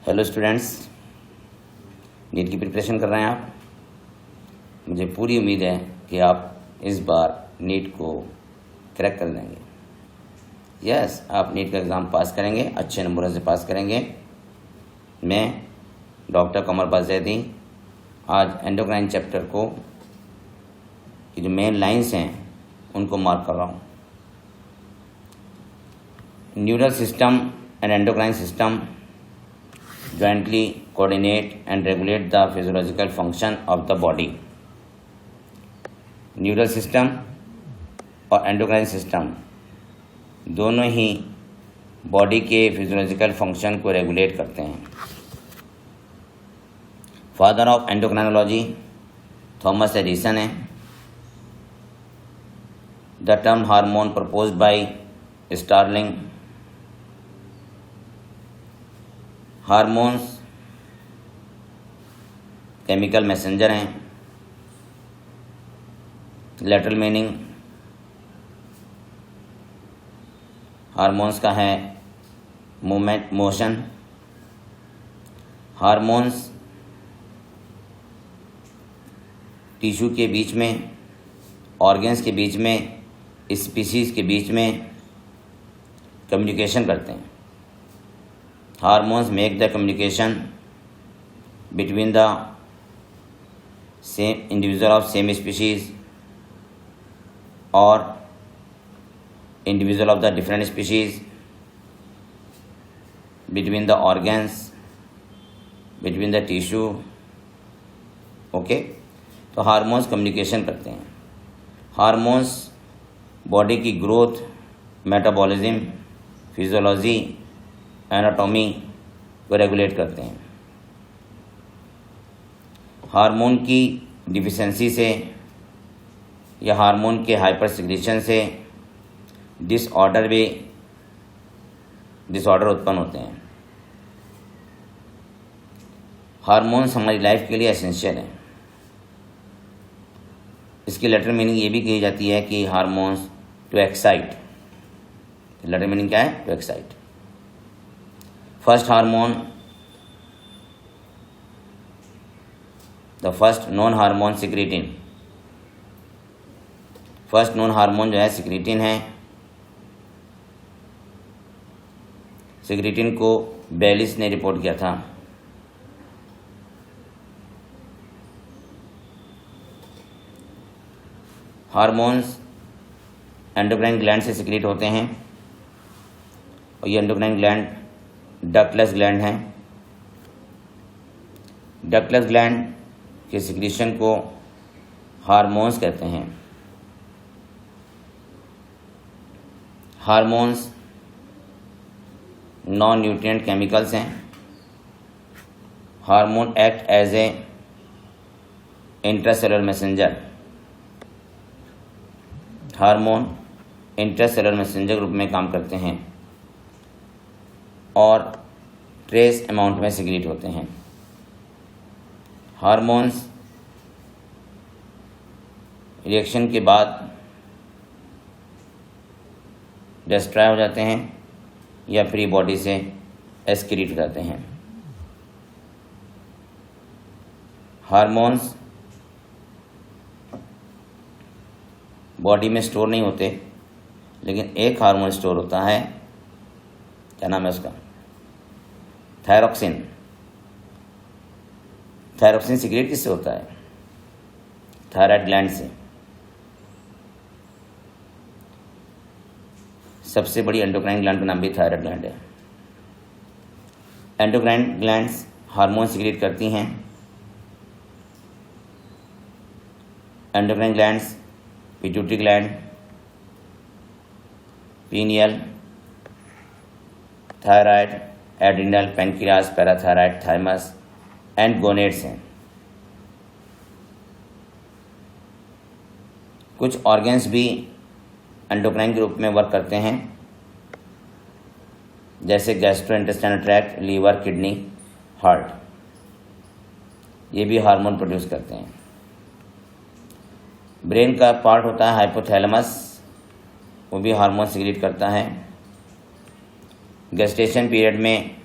Hello students, NEET की preparation कर रहे हैं आप। मुझे पूरी उम्मीद है कि आप इस बार नीट को क्रैक कर देंगे। यस, आप नीट का एग्ज़ाम पास करेंगे, अच्छे नंबरों से पास करेंगे। मैं डॉक्टर कमर बाज़ैदी आज एंडोक्राइन चैप्टर को की जो मेन लाइंस हैं उनको मार्क कर रहा हूँ। Neural system and endocrine system jointly coordinate and regulate the physiological function of the body. Neural system और एंडोक्राइन सिस्टम दोनों ही बॉडी के फिजियोलॉजिकल फंक्शन को रेगुलेट करते हैं। Father of endocrinology Thomas Edison है। The term hormone proposed by Starling. Hormones chemical messenger हैं। Literal meaning hormones का है मूवमेंट, मोशन। हार्मोन्स टिश्यू के बीच में, ऑर्गन्स के बीच में, स्पीसीज के बीच में कम्युनिकेशन करते हैं। Hormones make the communication between the same individual of same species or individual of the different species, between the organs, between the tissue. Okay, तो hormones communication करते हैं। हार्मोन्स बॉडी की ग्रोथ, मेटाबॉलिज्म, फिजियोलॉजी, एनाटॉमी को regulate करते हैं। Hormone की deficiency से या हार्मोन के हाइपर सिक्रीशन से डिसऑर्डर उत्पन्न होते हैं। हार्मोन्स हमारी लाइफ के लिए एसेंशियल हैं। इसकी लेटर मीनिंग ये भी कही जाती है कि hormones to excite. Letter meaning क्या है? To excite. First hormone, the first known hormone secretin. First known hormone जो है सिक्रीटिन है। सिक्रीटिन को बेलिस ने रिपोर्ट किया था। हार्मोन्स एंडोक्राइन ग्लैंड से सिक्रीट होते हैं और ये एंडोक्राइन ग्लैंड डक्टलेस ग्लैंड हैं। डक्टलेस ग्लैंड के सिक्रीशन को हार्मोन्स कहते हैं। हार्मोन्स नॉन न्यूट्रिएंट केमिकल्स हैं। Hormone act as a intracellular messenger. Hormone intracellular messenger group में काम करते हैं और ट्रेस अमाउंट में सिक्रीट होते हैं। हार्मोन्स रिएक्शन के बाद डिस्ट्रॉय हो जाते हैं या फ्री बॉडी से एक्सक्रीट हो जाते हैं। हार्मोन्स बॉडी में स्टोर नहीं होते, लेकिन एक हार्मोन स्टोर होता है। क्या नाम है उसका? थायरोक्सिन। थायरोक्सिन सिक्रेट किससे होता है? थायराइड ग्लैंड से। सबसे बड़ी एंडोक्राइन ग्लैंड का नाम भी थायराइड ग्लैंड है। एंडोक्राइन ग्लैंड्स हार्मोन सिक्रेट करती हैं। Endocrine glands pituitary gland, pineal, thyroid, adrenal, pancreas, parathyroid, thymus and gonads हैं। कुछ ऑर्गन्स भी एंडोक्राइन के रूप में वर्क करते हैं, जैसे gastrointestinal tract, liver, kidney, heart. ये भी हार्मोन प्रोड्यूस करते हैं। ब्रेन का पार्ट होता है हाइपोथैलेमस, वो भी हार्मोन सिक्रीट करता है। गेस्टेशन पीरियड में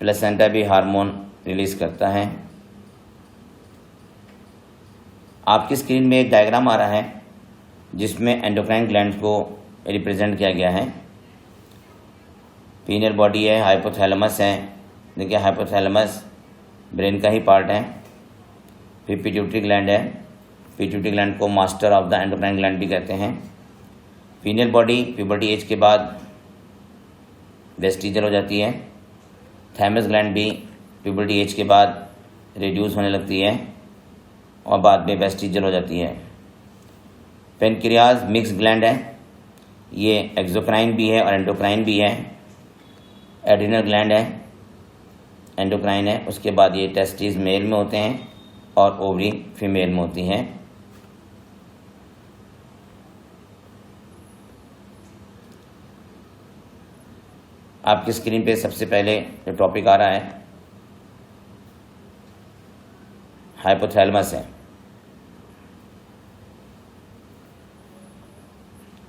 प्लेसेंटा भी हार्मोन रिलीज करता है। आपकी स्क्रीन में एक डायग्राम आ रहा है जिसमें एंडोक्राइन ग्लैंड को रिप्रेजेंट किया गया है। पीनियल बॉडी है, हाइपोथैलेमस है। देखिए हाइपोथैलेमस ब्रेन का ही पार्ट है। फिर पिट्यूटरी ग्लैंड है। पिट्यूटरी ग्लैंड को master of the endocrine gland भी कहते हैं। पीनियल बॉडी प्यूबर्टी एज के बाद वेस्टिजल हो जाती है। थाइमस ग्लैंड भी प्यूबर्टी एज के बाद रिड्यूस होने लगती है और बाद में वेस्टिजल हो जाती है। पेनक्रियाज मिक्स ग्लैंड है, ये एक्सोक्राइन भी है और एंडोक्राइन भी है। एड्रिनल ग्लैंड है, एंडोक्राइन है। उसके बाद ये टेस्टिस मेल में होते हैं और ओवरी फीमेल में होती हैं। आपकी स्क्रीन पे सबसे पहले जो टॉपिक आ रहा है हाइपोथैलेमस है।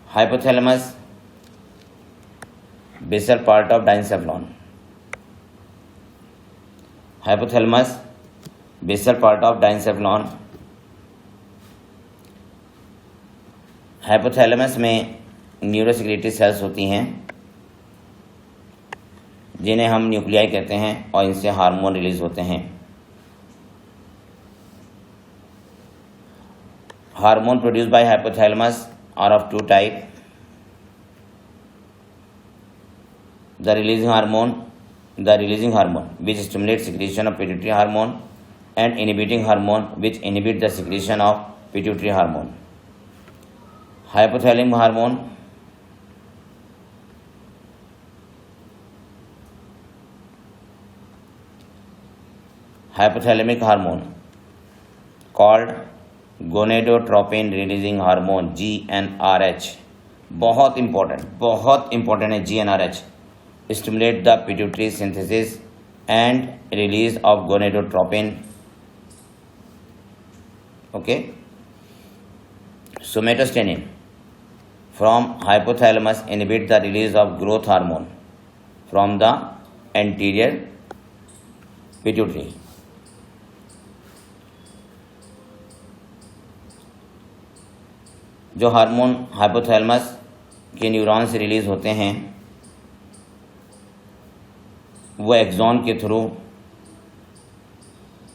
Hypothalamus basal part of diencephalon. Hypothalamus basal part of diencephalon. Hypothalamus में न्यूरोसेक्रेटरी सेल्स होती हैं जिन्हें हम न्यूक्लियाई कहते हैं और इनसे हार्मोन रिलीज होते हैं। Hormone produced by hypothalamus are of two type. The releasing hormone which stimulates secretion of pituitary hormone, and inhibiting hormone which inhibit the secretion of pituitary hormone. Hypothalamic hormone called gonadotropin releasing hormone GnRH, बहुत important है GnRH, stimulate the pituitary synthesis and release of gonadotropin. Okay, somatostatin from hypothalamus inhibit the release of growth hormone from the anterior pituitary. जो hormone hypothalamus के neuron से release होते हैं वो axon के through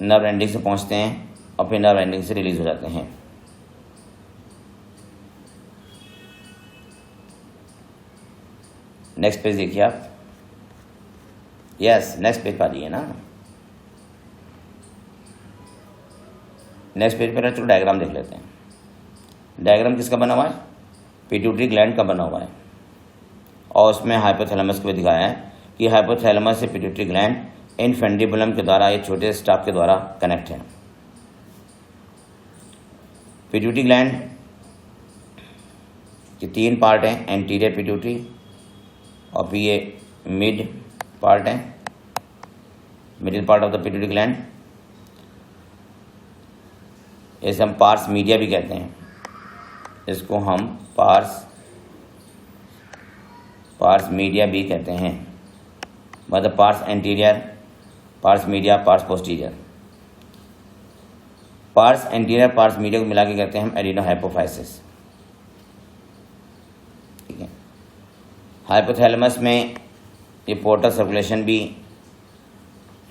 nerve ending से पहुंचते हैं और फिर नर्व एंडिंग से रिलीज हो जाते हैं। नेक्स्ट पेज देखिए आप। यस, नेक्स्ट पेज पा रही है ना। नेक्स्ट पेज पर चलो डायग्राम देख लेते हैं। डायग्राम किसका बना हुआ है? पिट्यूटरी ग्लैंड का बना हुआ है और उसमें हाइपोथैलेमस को भी दिखाया है कि हाइपोथैलेमस से पिट्यूटरी ग्लैंड इनफेंडिबुलम के द्वारा एक छोटे स्टाफ के द्वारा कनेक्ट है। पिट्यूटरी ग्लैंड के 3 पार्ट हैं, एंटीरियर पिट्यूटरी और फिर ये मिड पार्ट है, middle part of the pituitary gland. इसे हम पार्स मीडिया भी कहते हैं। इसको हम पार्स मीडिया भी कहते हैं, मतलब pars anterior, pars media, pars posterior. Pars anterior pars media को मिला के कहते हैं हम एडिनोहाइपोफाइसिस। ठीक है, हाइपोथैलेमस में ये पोर्टल सर्कुलेशन भी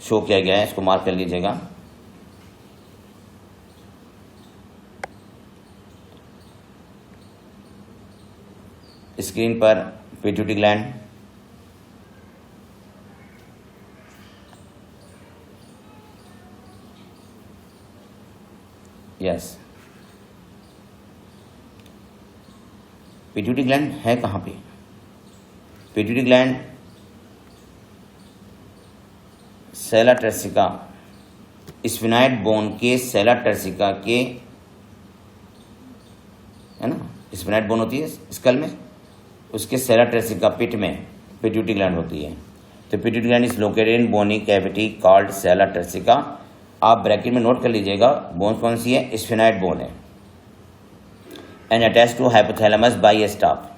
शो किया गया है, इसको मार्क कर लीजिएगा। स्क्रीन पर pituitary gland, yes. Pituitary gland है कहाँ पे? पिट्यूटरी ग्लैंड सेला टर्सिका, स्फिनाइड बोन के सेला टर्सिका के, है ना, स्फिनाइड बोन होती है स्कल में, उसके सेला टर्सिका पिट में पिट्यूटरी ग्लैंड होती है। तो pituitary gland is located in bony cavity called sella turcica. आप ब्रैकेट में नोट कर लीजिएगा, बोन कौन सी है? स्फिनाइड बोन है। And attach to hypothalamus by a stalk.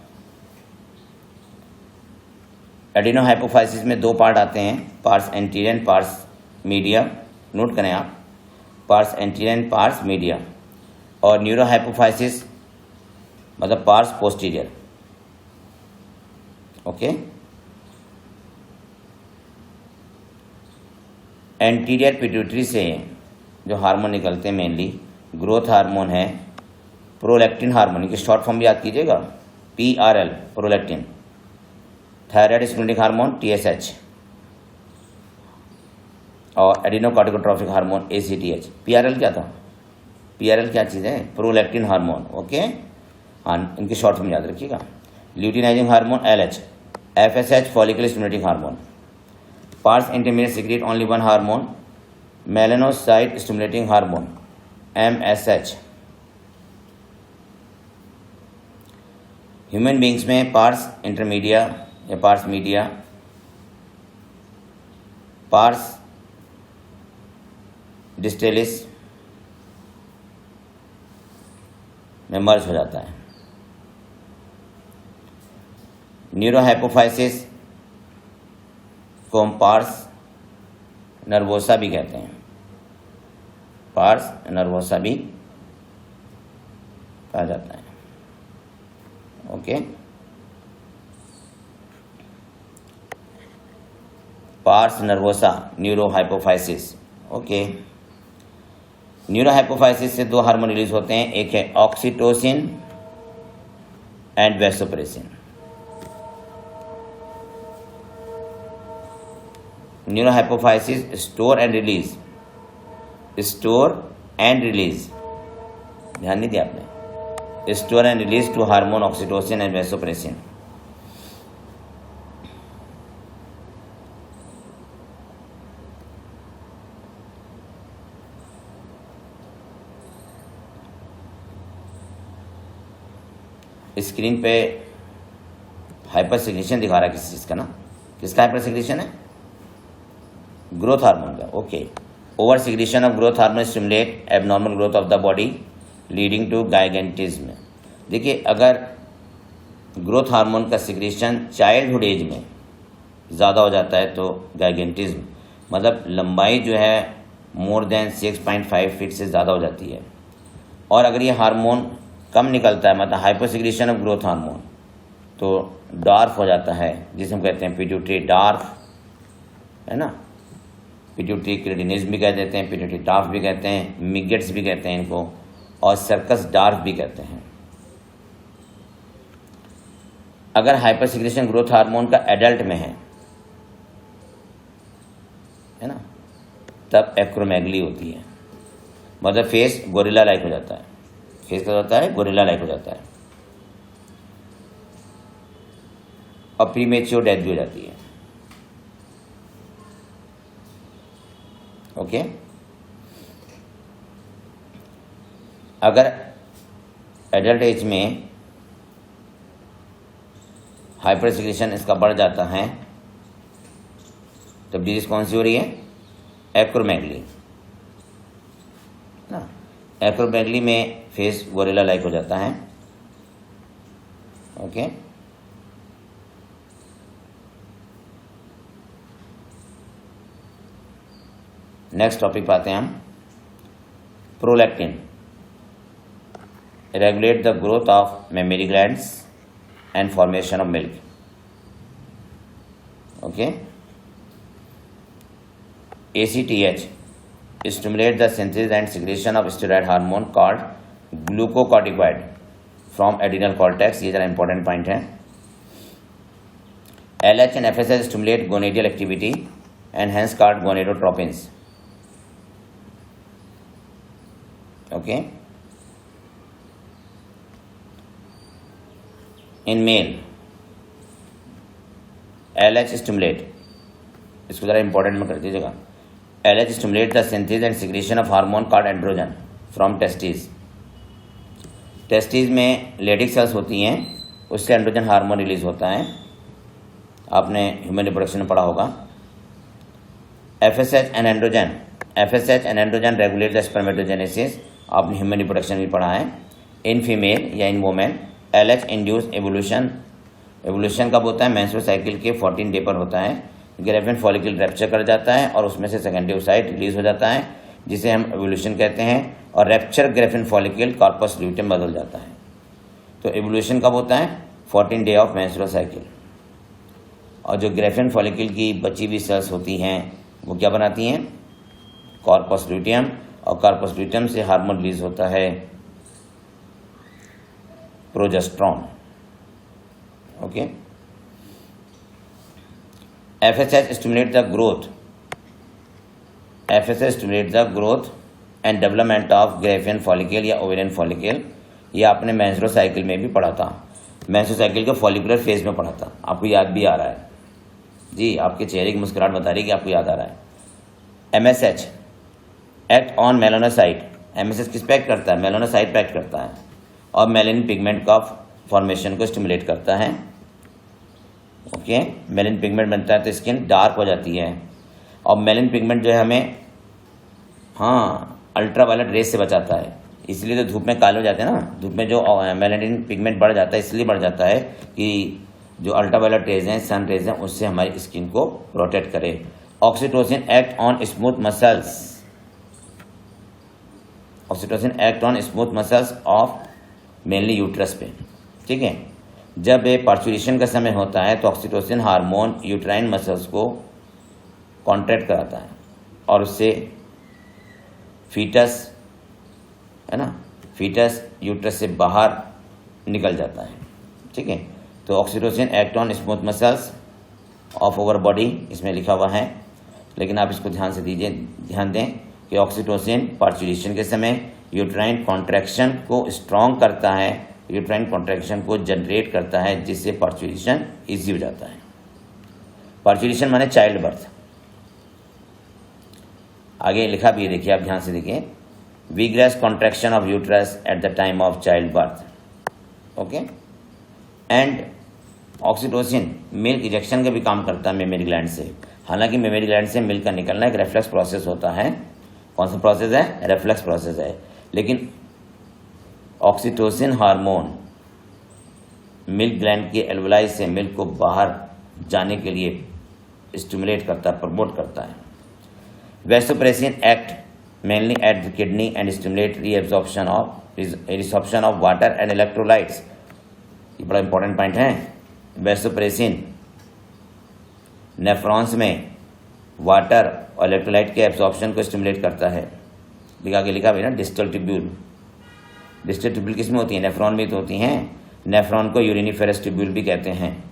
Adenohypophysis में दो पार्ट आते हैं, pars anterior and pars media. Note करें आप, pars anterior and pars media. और न्यूरोहाइपोफाइसिस मतलब pars posterior. Okay, anterior pituitary से जो हार्मोन निकलते हैं मेनली ग्रोथ हार्मोन है, प्रोलैक्टिन हार्मोन की शॉर्ट फॉर्म भी याद कीजिएगा, PRL prolactin, thyroid stimulating hormone TSH, और एडिनोकार्टिकोट्रोफिक हार्मोन ACTH। PRL क्या था? PRL क्या चीज़ है? Prolactin hormone. ओके, हाँ, इनकी शॉर्ट फॉर्म याद रखिएगा। Luteinizing hormone LH, FSH follicle stimulating hormone. Pars intermediate secrete only one hormone, melanocyte stimulating hormone MSH। Human beings में पार्स इंटरमीडिया या पार्स मीडिया, पार्स डिस्टेलिस में merge हो जाता है। न्यूरोहाइपोफाइसिस को हम पार्स नर्वोसा भी कहते हैं, पार्स नर्वोसा भी कहा जाता है। Okay, pars nervosa neurohypophysis. Okay, neurohypophysis से दो हार्मोन रिलीज होते हैं, एक है oxytocin and vasopressin. Neurohypophysis store and release, ध्यान नहीं दिया आपने, store and release two hormone oxytocin and vasopressin. Screen पे हाइपर सिग्रेशन दिखा रहा है किसी चीज़ का ना, किसका हाइपर सिग्रेशन है? ग्रोथ हार्मोन का। Okay, over secretion of growth hormone stimulate abnormal growth of the body leading to gigantism. देखिए, अगर ग्रोथ हार्मोन का सिग्रेशन चाइल्डहुड एज में ज़्यादा हो जाता है तो गाइगेंटिज्म मतलब लंबाई जो है मोर देन 6.5 फीट से ज़्यादा हो जाती है। और अगर ये हार्मोन कम निकलता है मतलब हाइपर सिग्रेशन ऑफ ग्रोथ हार्मोन तो डार्फ हो जाता है, जिसे हम कहते हैं पिट्यूटरी डार्फ, है ना। पिट्यूटरी क्रेटिनिस भी कह देते हैं, पिट्यूटरी डार्फ भी कहते हैं, मिगेट्स भी कहते हैं इनको, और सर्कस डार्फ भी कहते हैं। अगर हाइपर सिग्रेशन ग्रोथ हार्मोन का एडल्ट में है ना, तब एक्रोमेगली होती है, मतलब फेस गोरिल्ला लाइक हो जाता है। फेस क्या होता है? गोरिल्ला लाइक हो जाता है, और प्रीमेच्योर डेथ भी हो जाती है। ओके, अगर एडल्ट एज में हाइपर सिग्रेशन इसका बढ़ जाता है तो डिजीज कौन सी हो रही है? एक्रोमेगली ना। एक्रोमेगली में फेस गोरिल्ला लाइक हो जाता है। ओके, नेक्स्ट टॉपिक पे आते हैं हम। Prolactin regulate the growth of mammary glands and formation of milk. Okay, ACTH stimulate the synthesis and secretion of steroid hormone called glucocorticoid from adrenal cortex। ये जरा important point है। LH and FSH stimulate gonadal activity and hence called gonadotropins। Okay, in male LH stimulate, इसको जरा important में कर दीजिएगा। LH stimulate the synthesis and secretion of hormone called androgen from testes। Testis में Leydig cells होती हैं, उससे androgen hormone release होता है, आपने ह्यूमन रिप्रोडक्शन में पढ़ा होगा। FSH and androgen regulate the spermatogenesis, आपने ह्यूमन रिप्रोडक्शन भी पढ़ा है। इन फीमेल या इन वोमेन LH इंड्यूस एवोल्यूशन कब होता है? मेंस्ट्रुअल साइकिल के 14 डे पर होता है। ग्रेफिन फॉलिकल रैप्चर कर जाता है और उसमें से सेकेंडरी ओसाइट रिलीज हो जाता है, जिसे हम एवोल्यूशन कहते हैं, और रैप्चर ग्रेफिन फॉलिकल कॉर्पस ल्यूटेम बदल जाता है। तो एवोल्यूशन कब होता है? 14 डे ऑफ मेंस्ट्रुअल साइकिल। और जो ग्रेफिन फॉलिकल की बची हुई सेल्स होती हैं वो क्या बनाती हैं? कॉर्पस ल्यूटियम, और कॉर्पस ल्यूटियम से हार्मोन रिलीज होता है progesterone. Okay, FSH stimulate the growth, FSH stimulate the growth and development of Graafian follicle या ओवेरियन फॉलिकल। ये आपने मेंस्ट्रुअल साइकिल में भी पढ़ा था, मेंस्ट्रुअल साइकिल के फॉलिकुलर फेज में पढ़ा था, आपको याद भी आ रहा है जी, आपके चेहरे की मुस्कुराहट बता रही है कि आपको याद आ रहा है। MSH act on melanocyte, MSH किस पे एक्ट करता है? मेलानोसाइट पे एक्ट करता है, और मेलानिन पिगमेंट का फॉर्मेशन को स्टिमुलेट करता है। ओके, मेलानिन पिगमेंट बनता है तो स्किन डार्क हो जाती है, और मेलानिन पिगमेंट जो है हमें अल्ट्रावायलेट रेस से बचाता है, इसलिए तो धूप में काले हो जाते हैं ना, धूप में जो मेलानिन पिगमेंट बढ़ जाता है इसलिए बढ़ जाता है कि जो अल्ट्रावायलेट रेज हैं, सन रेज हैं, उससे हमारी स्किन को प्रोटेक्ट करे। Oxytocin act on smooth muscles, oxytocin act on smooth muscles of mainly uterus पे। ठीक है, जब ये पार्चुरेशन का समय होता है तो ऑक्सीटोसिन हार्मोन यूट्राइन मसल्स को कॉन्ट्रैक्ट कराता है, और उससे फीटस है ना, फीटस यूट्रस से बाहर निकल जाता है। ठीक है, तो oxytocin act on smooth muscles of over body इसमें लिखा हुआ है, लेकिन आप इसको ध्यान से दीजिए, ध्यान दें कि ऑक्सीटोसिन पार्चुरेशन के समय यूट्राइन कॉन्ट्रैक्शन को स्ट्रॉन्ग करता है, यूट्राइन कॉन्ट्रैक्शन को जनरेट करता है, जिससे पार्चुरेशन ईजी हो जाता है। पार्चुरेशन माने चाइल्ड बर्थ। आगे लिखा भी है, देखिए आप ध्यान से देखिए, vigorous contraction of uterus at the time of child birth. Okay, and oxytocin milk ejection का भी काम करता है मेमरी ग्लैंड से। हालांकि मेमरी ग्लैंड से मिल्क का निकलना एक रेफ्लेक्स प्रोसेस होता है। कौन सा प्रोसेस है? रेफ्लेक्स प्रोसेस है। लेकिन ऑक्सीटोसिन हार्मोन मिल्क ग्लैंड के एल्वोलाई से मिल्क को बाहर जाने के लिए स्टिमुलेट करता है, प्रमोट करता है। Vasopressin act mainly at the kidney and stimulate resorption of water and electrolytes. ये बड़ा इंपॉर्टेंट पॉइंट है। वैसोप्रेसिन नेफ्रॉन्स में वाटर और इलेक्ट्रोलाइट के एब्जॉर्प्शन को स्टिमुलेट करता है। लिखा भी ना, डिस्टल ट्यूब्यूल। डिस्टल ट्यूब्यूल किसमें होती है? नेफ्रॉन में तो होती हैं। नेफ्रॉन को यूरिनिफेरस ट्यूब्यूल भी कहते हैं।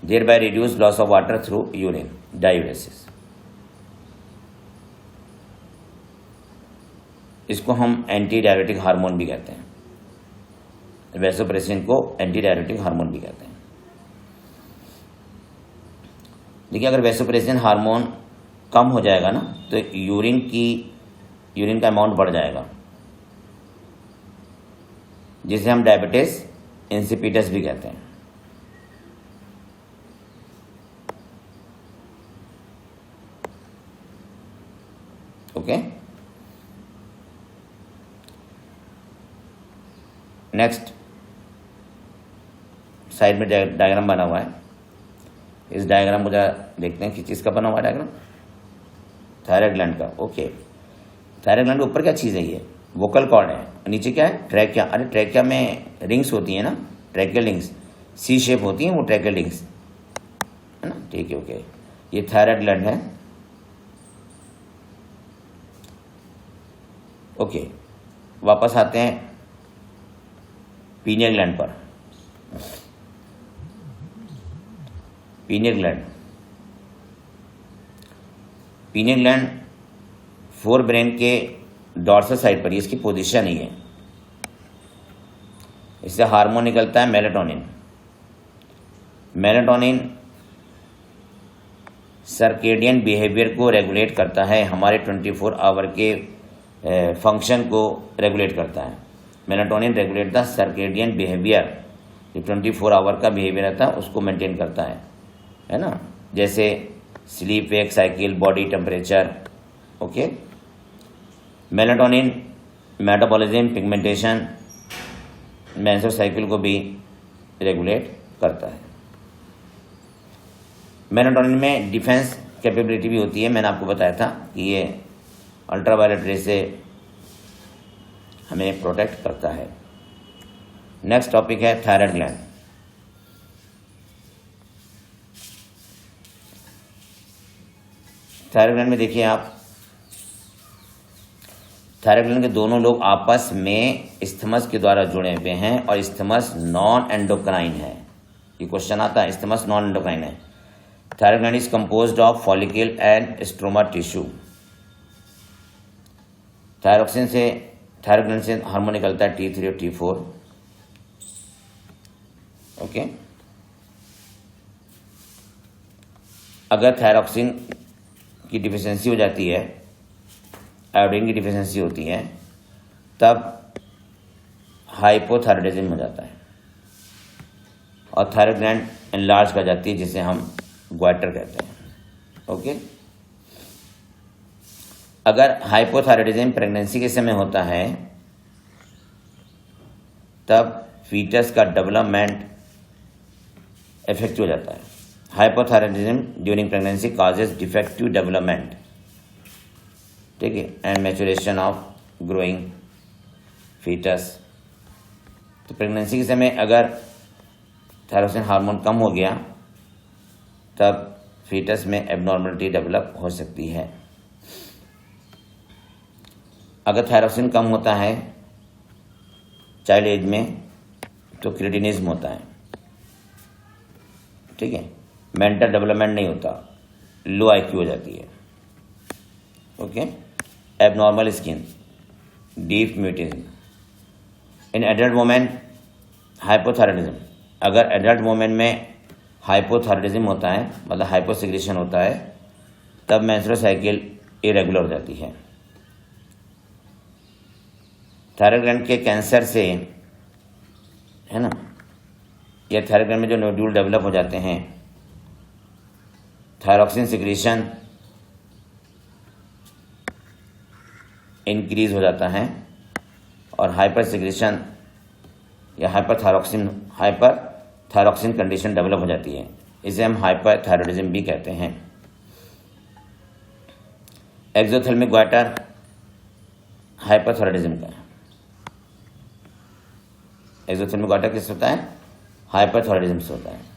Thereby reduce loss of water through urine diuresis. इसको हम एंटी डायरेटिक हार्मोन भी कहते हैं। वैसोप्रेसिन को एंटी डायरेटिक हार्मोन भी कहते हैं। देखिए, अगर वैसोप्रेसिन हार्मोन कम हो जाएगा ना तो यूरिन का अमाउंट बढ़ जाएगा, जिसे हम डायबिटीज इंसिपिडस भी कहते हैं। ओके, नेक्स्ट साइड में डायग्राम बना हुआ है। इस डायग्राम को देखते हैं कि चीज़ का बना हुआ डायग्राम, थायराइड ग्लैंड का। ओके, थायराइड ग्लैंड के ऊपर क्या चीज़ है? ये वोकल कॉर्ड है, नीचे क्या है? ट्रैकिया। अरे ट्रैकिया में रिंग्स होती है ना, ट्रैकियल रिंग्स, सी शेप होती हैं वो ट्रैकियल रिंग्स, है ना। ठीक है, ओके, ये थायराइड ग्लैंड है। ओके, वापस आते हैं पीनियल ग्लैंड पर। पीनियल ग्लैंड फोर ब्रेन के डॉर्सल साइड पर, इसकी पोजीशन ही है। इससे हार्मोन निकलता है मेलाटोनिन। मेलाटोनिन सर्केडियन बिहेवियर को रेगुलेट करता है, हमारे 24 आवर के फंक्शन को रेगुलेट करता है। Melatonin regulate the circadian behaviour, जो 24 आवर का बिहेवियर रहता है उसको मेंटेन करता है ना, जैसे sleep wake cycle, body temperature. Okay, melatonin metabolism, pigmentation, menstrual cycle को भी रेगुलेट करता है। मेलाटोनिन में डिफेंस कैपेबिलिटी भी होती है। मैंने आपको बताया था कि ये अल्ट्रावायलेट रे से हमें प्रोटेक्ट करता है। नेक्स्ट टॉपिक है थायराइड ग्लैंड। थायराइड ग्लैंड में देखिए आप, थायराइड ग्लैंड के दोनों लोग आपस में इस्थमस के द्वारा जुड़े हुए हैं और इस्थमस नॉन एंडोक्राइन है। ये क्वेश्चन आता है, इस्थमस नॉन एंडोक्राइन है। Thyroid gland is composed of follicle and stroma tissue. Thyroid gland से हार्मोन निकलता है T3 और T4। ओके, अगर थायरॉक्सिन की डिफिशियंसी हो जाती है, आयोडीन की डिफिशियंसी होती है, तब हाइपोथायराइडिज्म हो जाता है और थायराइड ग्लैंड एनलार्ज कर जाती है, जिसे हम ग्वाइटर कहते हैं। ओके, अगर हाइपोथायराइडिज्म प्रेगनेंसी के समय होता है, तब फीटस का डेवलपमेंट इफेक्टिव हो जाता है। Hypothyroidism during pregnancy causes defective development, ठीक है, and maturation of growing foetus. तो प्रेगनेंसी के समय अगर थायरोक्सिन हार्मोन कम हो गया, तब फीटस में एबनॉर्मलिटी डेवलप हो सकती है। अगर थायरोक्सिन कम होता है चाइल्ड एज में, तो क्रिटिनिज्म होता है, ठीक है, मेंटल डेवलपमेंट नहीं होता, लो IQ हो जाती है। Okay, abnormal skin, deep mutism. In adult women hypothyroidism, अगर एडल्ट वोमेन में हाइपोथायराइडिज्म होता है, मतलब हाइपोसिक्रेशन होता है, तब मेंस्ट्रुअल साइकिल इरेगुलर हो जाती है। थायराइड ग्लैंड के कैंसर से, है ना, या थायराइड ग्लैंड में जो नोड्यूल डेवलप हो जाते हैं, थायरॉक्सिन सिक्रीशन इंक्रीज हो जाता है और हाइपर सिक्रीशन या हाइपर थायरॉक्सिन कंडीशन डेवलप हो जाती है। इसे हम हाइपर थायराइडिज्म भी कहते हैं। एक्सोथेल्मिक ग्वाइटर हाइपरथायराइडिज्म का है। एक्सोथेल्मिक ग्वाइटर किस होता है? हाइपरथायराइडिज्म से होता है।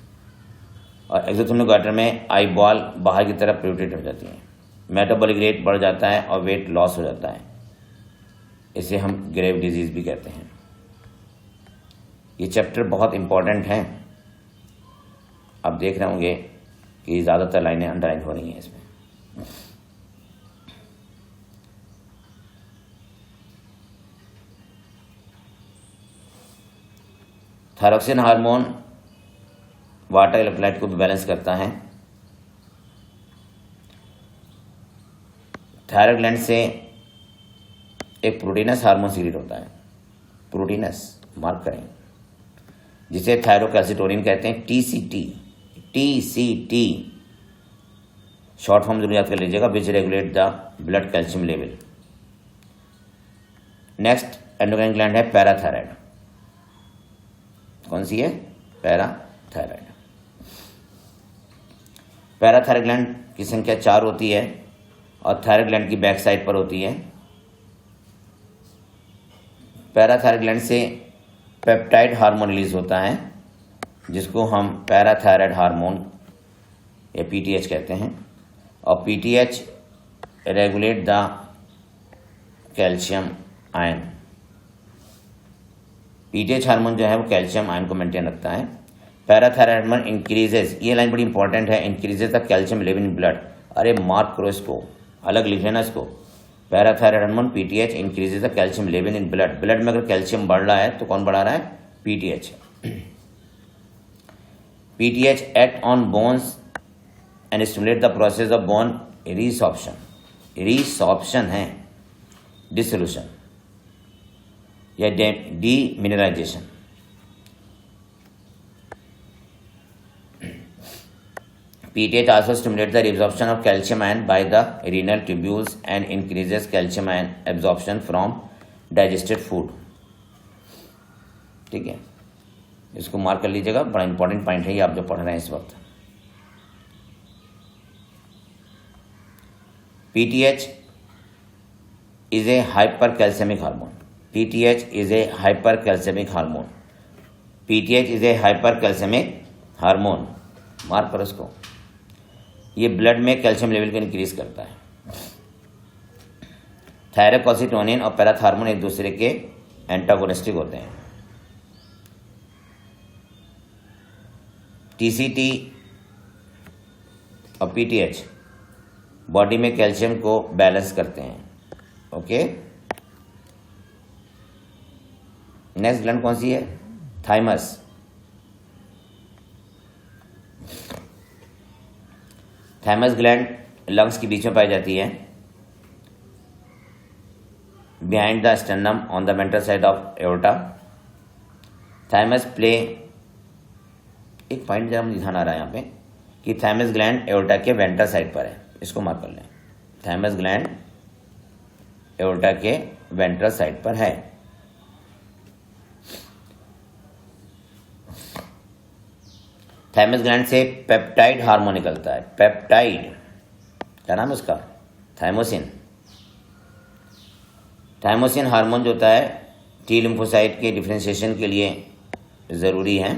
और एक्सोथेल्मिक ग्वाइटर में आई बॉल बाहर की तरफ प्रोट्रूड हो जाती है, मेटाबॉलिक रेट बढ़ जाता है और वेट लॉस हो जाता है। इसे हम ग्रेव डिजीज भी कहते हैं। ये चैप्टर बहुत इंपॉर्टेंट है। आप देख रहे होंगे कि ज़्यादातर लाइनें अंडरलाइन हो रही हैं इसमें। थायरॉक्सिन हार्मोन वाटर इलेक्ट्रोलाइट को भी बैलेंस करता है। थायराइड ग्लैंड से एक प्रोटीनस हार्मोन सीक्रेट होता है, प्रोटीनस, मार्क करें, जिसे थायरोकैल्सिटोनिन कहते हैं, TCT शॉर्ट फॉर्म जरूर याद कर लीजिएगा, विच regulate the blood calcium level. Next endocrine gland है पैराथायराइड। कौन सी है? पैराथायराइड। पैराथायराइड ग्लैंड की संख्या 4 होती है और थायराइड ग्लैंड की बैक साइड पर होती है। पैराथायराइड ग्लैंड से पेप्टाइड हार्मोन रिलीज होता है, जिसको हम पैराथायराइड हार्मोन या PTH कहते हैं। और PTH regulate the calcium ion. PTH hormone जो है वो कैल्शियम आयन को मेंटेन रखता है। पैराथायराइड हार्मोन इंक्रीजेस, ये लाइन बड़ी इंपॉर्टेंट है, increases the calcium level in blood. अरे मार्क करो इसको, अलग लिख लेना इसको। Parathyroid hormone PTH increases the calcium level in blood. Blood में अगर कैल्शियम बढ़ रहा है तो कौन बढ़ा रहा है? PTH। PTH act on bones and stimulate the process of bone resorption. Resorption है डिसोल्यूशन या demineralisation. PTH also stimulates the reabsorption of calcium ion by the renal tubules and increases calcium ion absorption from digested food. ठीक है, इसको mark कर लीजिएगा, बड़ा important point है ये आप जो पढ़ रहे हैं इस वक्त। PTH is a hypercalcemic hormone. PTH is a hypercalcemic hormone. PTH is a hypercalcemic hormone. Mark करो इसको। ये ब्लड में कैल्शियम लेवल को इंक्रीज करता है। थायरोक्सिटोनिन और पैराथार्मोन एक दूसरे के एंटागोनिस्टिक होते हैं। TCT और PTH बॉडी में कैल्शियम को बैलेंस करते हैं। ओके, नेक्स्ट ग्लैंड कौन सी है? थाइमस। थाइमस ग्लैंड लंग्स के बीच में पाई जाती है, behind the sternum on the ventral side of aorta. Thymus play, एक पॉइंट जरा मुझे ध्यान आ रहा है यहाँ पे कि थाइमस ग्लैंड एओर्टा के वेंट्रल साइड पर है, इसको मार्क कर लें। थाइमस ग्लैंड एओर्टा के वेंट्रल साइड पर है। थाइमस ग्लैंड से पेप्टाइड हार्मोन निकलता है। पेप्टाइड, क्या नाम है उसका? थाइमोसिन। थाइमोसिन हार्मोन जो होता है टी लिम्फोसाइट के डिफरेंशिएशन के लिए ज़रूरी है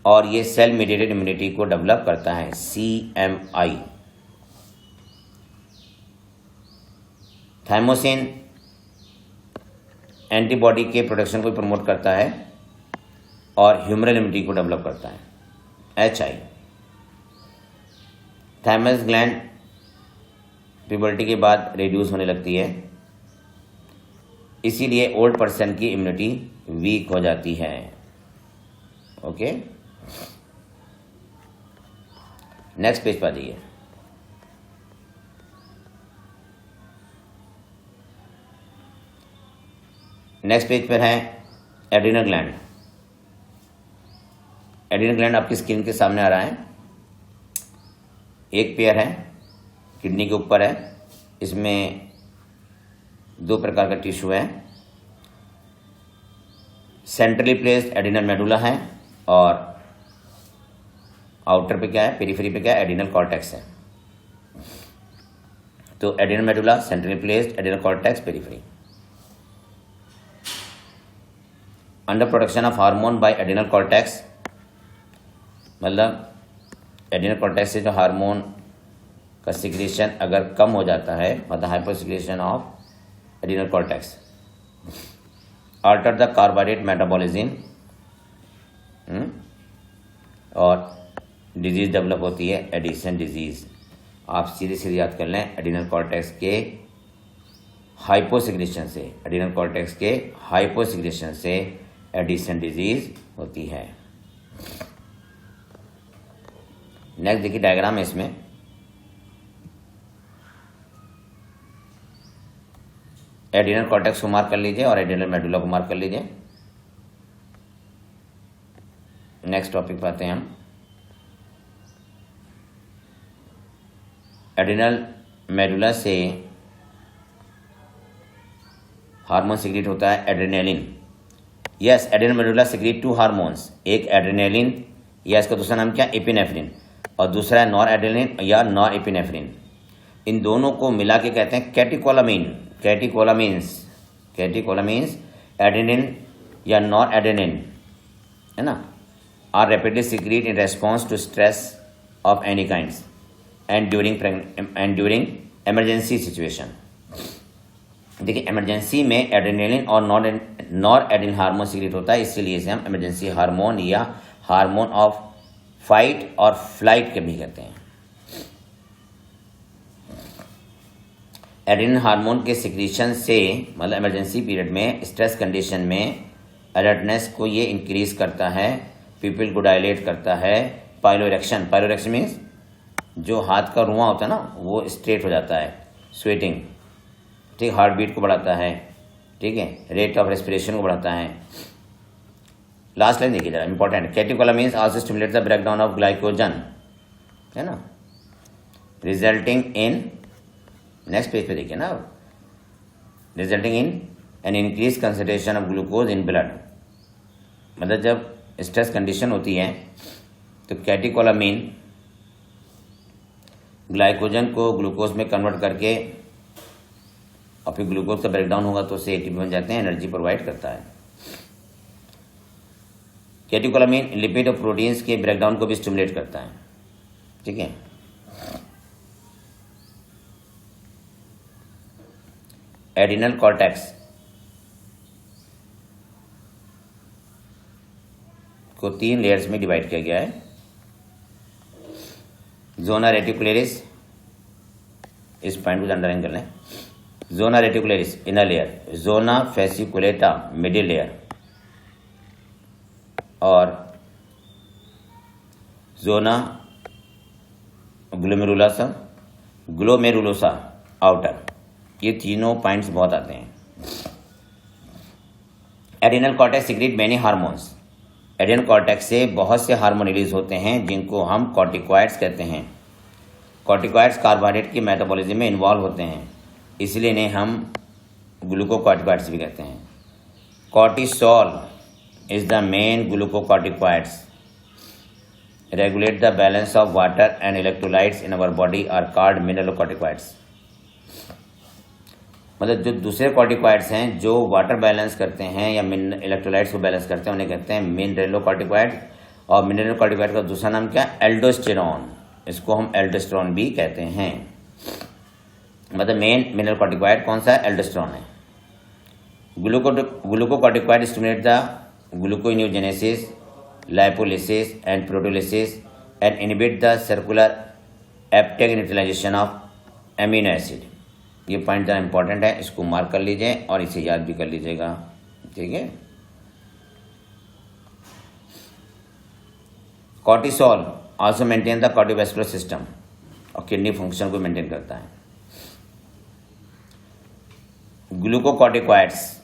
और ये सेल मीडिएटेड इम्यूनिटी को डेवलप करता है, CMI। थाइमोसिन एंटीबॉडी के प्रोडक्शन को प्रमोट करता है और ह्यूमरल इम्यूनिटी को डेवलप करता है, HI। थाइमस ग्लैंड प्यूबर्टी के बाद रिड्यूस होने लगती है, इसीलिए ओल्ड पर्सन की इम्यूनिटी वीक हो जाती है। ओके, नेक्स्ट पेज पर जाइए। नेक्स्ट पेज पर है एड्रिनल ग्लैंड। एड्रिनल ग्लैंड आपकी स्क्रीन के सामने आ रहा है। एक पेयर है, किडनी के ऊपर है, इसमें दो प्रकार का टिश्यू है। सेंट्रली प्लेस्ड एड्रिनल मेडुला है और आउटर पे क्या है, पेरिफेरी पे क्या है, एड्रिनल कॉर्टेक्स है। तो adrenal medulla, centrally placed, adrenal cortex, periphery. Under production of hormone by adrenal cortex, मतलब एड्रिनल कॉर्टेक्स से जो हार्मोन का सिक्रेशन अगर कम हो जाता है, मतलब hyper secretion of adrenal cortex, alter the carbohydrate metabolism और डिजीज डेवलप होती है, एडिशन डिजीज। आप सीधे सीधे याद कर लें, एड्रिनल कॉर्टेक्स के हाइपोसिक्रेशन से, एड्रिनल कॉर्टेक्स के हाइपोसिक्रेशन से एडिशन डिजीज होती है। नेक्स्ट देखिए डायग्राम है इसमें। एड्रिनल कॉर्टेक्स को मार्क कर लीजिए और एड्रिनल मेडुला को मार्क कर लीजिए। नेक्स्ट टॉपिक पे आते हैं हम। एड्रिनल मेडुला से हार्मोन सिक्रेट होता है, adrenaline. Yes, adrenal medulla secrete two hormones, एक एड्रेनालिन या इसका दूसरा नाम क्या, एपिनेफ्रिन, और दूसरा है नॉर एड्रेनालिन या नॉर एपिनेफ्रिन। इन दोनों को मिला के कहते हैं कैटेकोलामीन। कैटेकोलामीन्स एड्रेनालिन या नॉर एड्रेनालिन, है ना, are rapidly secrete in response to stress of any kinds and during emergency situation. देखिए, इमरजेंसी में एड्रेनालिन और नॉर एड्रेनालिन हार्मोन सिक्रेट होता है, इसीलिए इसे हम इमरजेंसी हार्मोन या हार्मोन ऑफ फाइट और फ्लाइट के भी कहते हैं। एड्रेनालिन हार्मोन के सिक्रीशन से, मतलब इमरजेंसी पीरियड में, स्ट्रेस कंडीशन में अलर्टनेस को ये इंक्रीज करता है, पीपल को डायलेट करता है। पाइलोरेक्शन मीन्स जो हाथ का रुआं होता है ना, वो स्ट्रेट हो जाता है। स्वेटिंग, ठीक, हार्ट बीट को बढ़ाता है, ठीक है, रेट ऑफ रेस्पिरेशन को बढ़ाता है। लास्ट लाइन देखिए जरा, important. Catecholamines also stimulate the breakdown of glycogen, है ना, रिजल्टिंग इन, नेक्स्ट पेज पे देखिए ना, resulting in an increase concentration of glucose in blood. मतलब जब स्ट्रेस कंडीशन होती है तो कैटेकोलामीन ग्लाइकोजन को ग्लूकोज में कन्वर्ट करके और फिर ग्लूकोज का ब्रेकडाउन होगा तो उससे एटीपी बन जाते हैं, एनर्जी प्रोवाइड करता है। कैटेकोलामीन लिपिड और प्रोटीन्स के ब्रेकडाउन को भी स्टिमुलेट करता है। ठीक है। एड्रिनल कॉर्टेक्स को 3 लेयर्स में डिवाइड किया गया है। जोना रेटिकुलरिस, इस पॉइंट को अंडरलाइन कर लें। Zona reticularis inner layer, zona fasciculata middle layer और जोना ग्लोमेरुलोसा आउटर। ये तीनों पॉइंट्स बहुत आते हैं। Adrenal cortex secrete many hormones. Adrenal cortex से बहुत से हार्मोन रिलीज होते हैं जिनको हम कॉर्टिकॉइड्स कहते हैं। कॉर्टिकॉइड्स कार्बोहाइड्रेट की मेटाबॉलिज्म में इन्वॉल्व होते हैं, इसलिए इन्हें हम ग्लूकोकॉर्टिकॉइड्स भी कहते हैं। Cortisol is the main glucocorticoids, regulate the balance of water and electrolytes in our body are called mineralocorticoids। मतलब जो दूसरे कॉर्टिकॉइड्स हैं जो वाटर बैलेंस करते हैं या इलेक्ट्रोलाइट्स को बैलेंस करते हैं उन्हें कहते हैं मिनरलोकॉर्टिकॉइड। और मिनरलोकॉर्टिकॉइड का दूसरा नाम क्या है? एल्डोस्टेरॉन। इसको हम एल्डोस्टेरॉन भी कहते हैं। मतलब मेन मिनरलोकॉर्टिकॉइड कौन सा है? एल्डोस्टेरॉन है। Glucocorticoid stimulate the gluconeogenesis, lipolysis and proteolysis and inhibit the circular uptake and utilization of amino acid। ये पॉइंट ज़रा इंपॉर्टेंट है, इसको मार्क कर लीजिए और इसे याद भी कर लीजिएगा। ठीक है। Cortisol also maintain the cardiovascular system और किडनी फंक्शन को मेंटेन करता है। ग्लूकोकॉर्टिकॉइड्स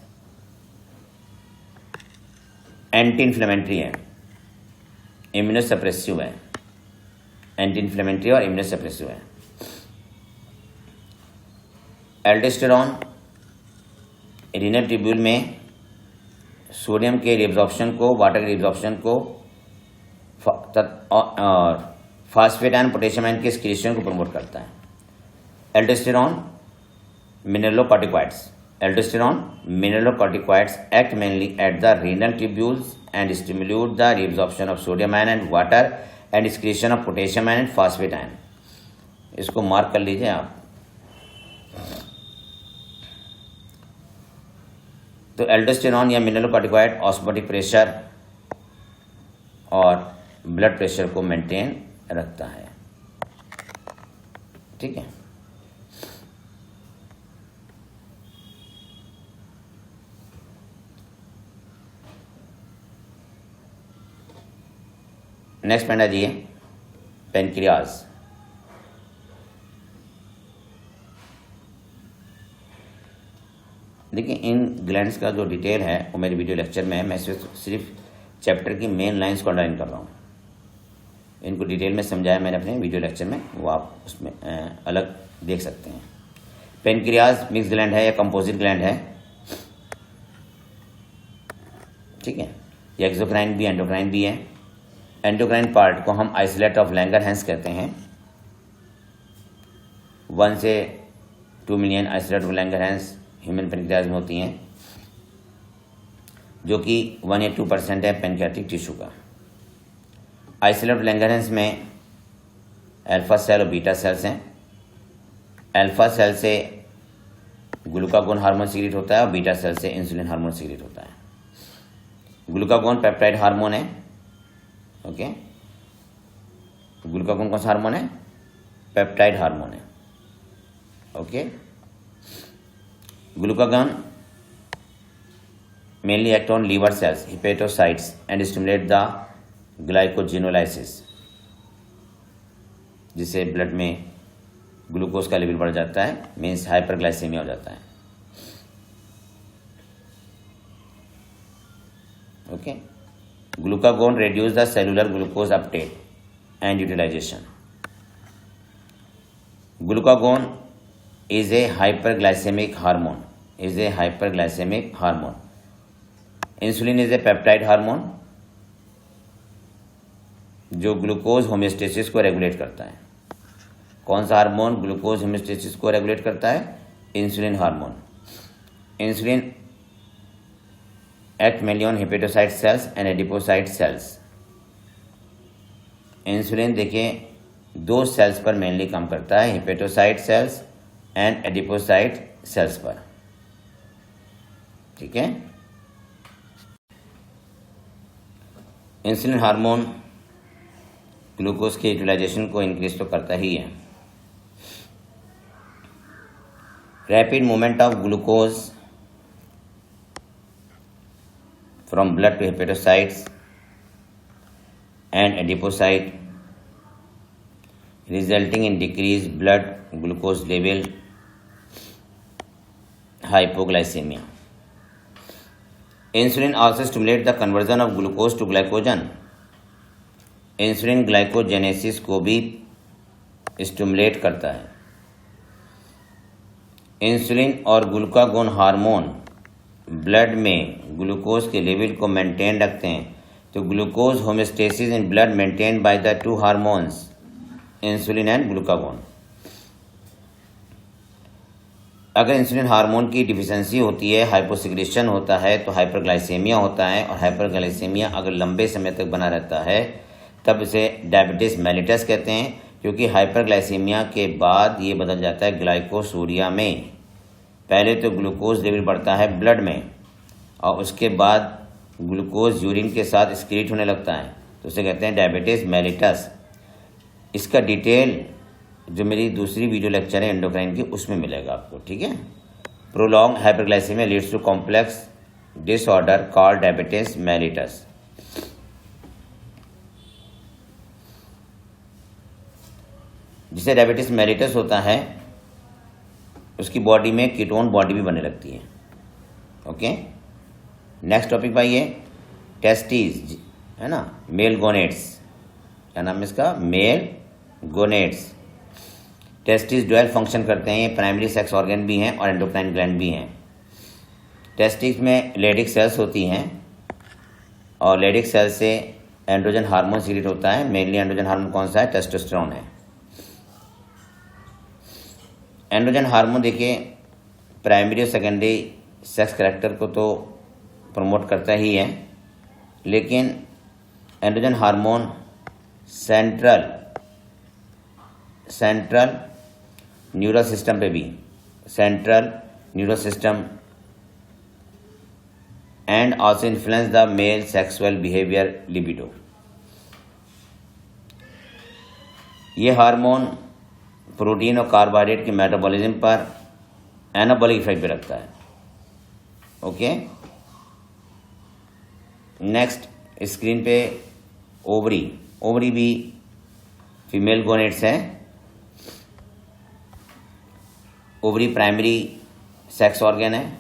एंटी इन्फ्लेमेटरी है, इम्यूनोसप्रेसिव है। एंटी इन्फ्लेमेटरी और इम्यूनोसप्रेसिव है। एल्डोस्टेरॉन रीनल ट्यूब्यूल में सोडियम के रिएब्जॉर्प्शन को, वाटर के रिएब्जॉर्प्शन को और फास्फेट एंड पोटेशियम आयन के सिक्रीशन को प्रमोट करता है। Aldosterone mineralocorticoids act mainly at the renal tubules and stimulate the reabsorption of sodium ion and water and excretion of potassium ion and phosphate ion। इसको mark कर लीजिए आप। तो aldosterone या मिनरलोकॉर्टिकॉइड ऑस्मोटिक प्रेशर और blood pressure को maintain रखता है। ठीक है। नेक्स्ट पॉइंट आ जाइए, पेनक्रियाज। देखिए इन ग्लैंड्स का जो डिटेल है वो मेरे वीडियो लेक्चर में है। मैं सिर्फ चैप्टर की मेन लाइंस को अंडरलाइन कर रहा हूँ। इनको डिटेल में समझाया मैंने अपने वीडियो लेक्चर में, वो आप उसमें अलग देख सकते हैं। पेनक्रियाज मिक्स ग्लैंड है या कंपोजिट ग्लैंड है। ठीक है। ये एक्सोक्राइन भी एंडोक्राइन भी है। एंडोक्राइन पार्ट को हम आइसोलेट ऑफ लैंगरहैंस कहते हैं। 1 से 2 million isolate of Langerhans human pancreas में होती हैं, जो कि 1 या 2% है पेनक्रियाटिक टिश्यू का। आइसोलेट ऑफ लैंगरहैंस में अल्फा सेल और बीटा सेल्स हैं। अल्फा सेल से ग्लूकागोन हार्मोन सीक्रेट होता है और बीटा सेल से इंसुलिन हार्मोन सीक्रेट होता है। ग्लूकागोन पेप्टाइड हार्मोन है। ओके। ग्लूकागोन कौन सा हार्मोन है? पेप्टाइड हार्मोन है। Okay. Glucagon mainly act on liver cells, hepatocytes and stimulate the glycogenolysis, जिससे ब्लड में ग्लूकोज का लेवल बढ़ जाता है, मीन्स हाइपरग्लाइसेमिया हो जाता है। Okay. Glucagon reduce the cellular glucose uptake and utilization। Glucagon is a hyperglycemic hormone is a hyperglycemic hormone. Insulin is a peptide hormone जो ग्लूकोज होमियोस्टेसिस को रेगुलेट करता है। कौन सा हार्मोन ग्लूकोज होमियोस्टेसिस को रेगुलेट करता है? Insulin hormone. Insulin act mainly on hepatocyte cells and adipocyte cells. Insulin देखिए दो सेल्स पर मेनली काम करता है, hepatocyte cells and adipocyte cells पर। ठीक है। इंसुलिन हार्मोन ग्लूकोज के यूटिलाइजेशन को इंक्रीज तो करता ही है। Rapid movement of glucose from blood to hepatocytes and adipocyte resulting in decreased blood glucose level, hypoglycemia. Insulin also stimulates the conversion of glucose to glycogen. Insulin glycogenesis को भी stimulate करता है। Insulin और glucagon hormone blood में glucose के level को maintain रखते हैं, तो glucose homeostasis in blood maintain by the two hormones insulin and glucagon. अगर इंसुलिन हार्मोन की डिफिशिएंसी होती है, हाइपोसिक्रेशन होता है, तो हाइपरग्लाइसेमिया होता है, और हाइपरग्लाइसेमिया अगर लंबे समय तक बना रहता है तब इसे डायबिटीज मेलिटस कहते हैं, क्योंकि हाइपरग्लाइसेमिया के बाद ये बदल जाता है ग्लाइकोसूरिया में। पहले तो ग्लूकोज लेवल बढ़ता है ब्लड में और उसके बाद ग्लूकोज यूरिन के साथ एक्सक्रीट होने लगता है, तो उसे कहते हैं डायबिटीज मेलिटस। इसका डिटेल जो मेरी दूसरी वीडियो लेक्चर है एंडोक्राइन की उसमें मिलेगा आपको। ठीक है। Prolong hyperglycaemia leads to complex disorder called diabetes mellitus. जिसे डायबिटीज मेलिटस होता है उसकी बॉडी में कीटोन बॉडी भी बनने लगती है। ओके। नेक्स्ट टॉपिक भाई ये टेस्टिस है ना, मेल गोनेट्स। क्या नाम है इसका? Male gonads. Testis dual function करते हैं, ये प्राइमरी सेक्स ऑर्गन भी हैं और एंडोक्राइन ग्लैंड भी हैं। टेस्टिस में लेडिक सेल्स होती हैं और लेडिक सेल से एंड्रोजन हार्मोन सीक्रेट होता है। मेनली एंड्रोजन हार्मोन कौन सा है? टेस्टोस्टेरोन है। एंड्रोजन हार्मोन देखिए प्राइमरी और सेकेंडरी सेक्स कैरेक्टर को तो प्रमोट करता ही है, लेकिन androgen hormone central neural system पे भी, central neural system and also influence the male sexual behaviour libido. ये हार्मोन प्रोटीन और कार्बोहाइड्रेट के मेटाबॉलिज्म पर एनाबॉलिक इफेक्ट भी रखता है। ओके। नेक्स्ट स्क्रीन पे ओवरी भी फीमेल गोनेट्स हैं। ओवरी प्राइमरी सेक्स ऑर्गन है।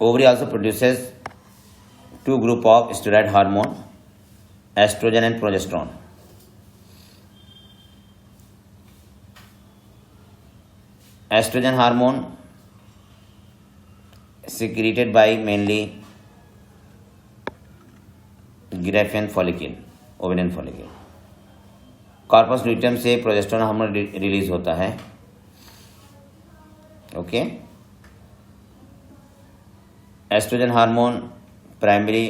Ovary also produces two group of steroid hormone, oestrogen and progesterone. Oestrogen hormone secreted by mainly Graafian follicle, ovarian follicle. Corpus luteum से progesterone hormone release होता है। Okay. Oestrogen hormone primary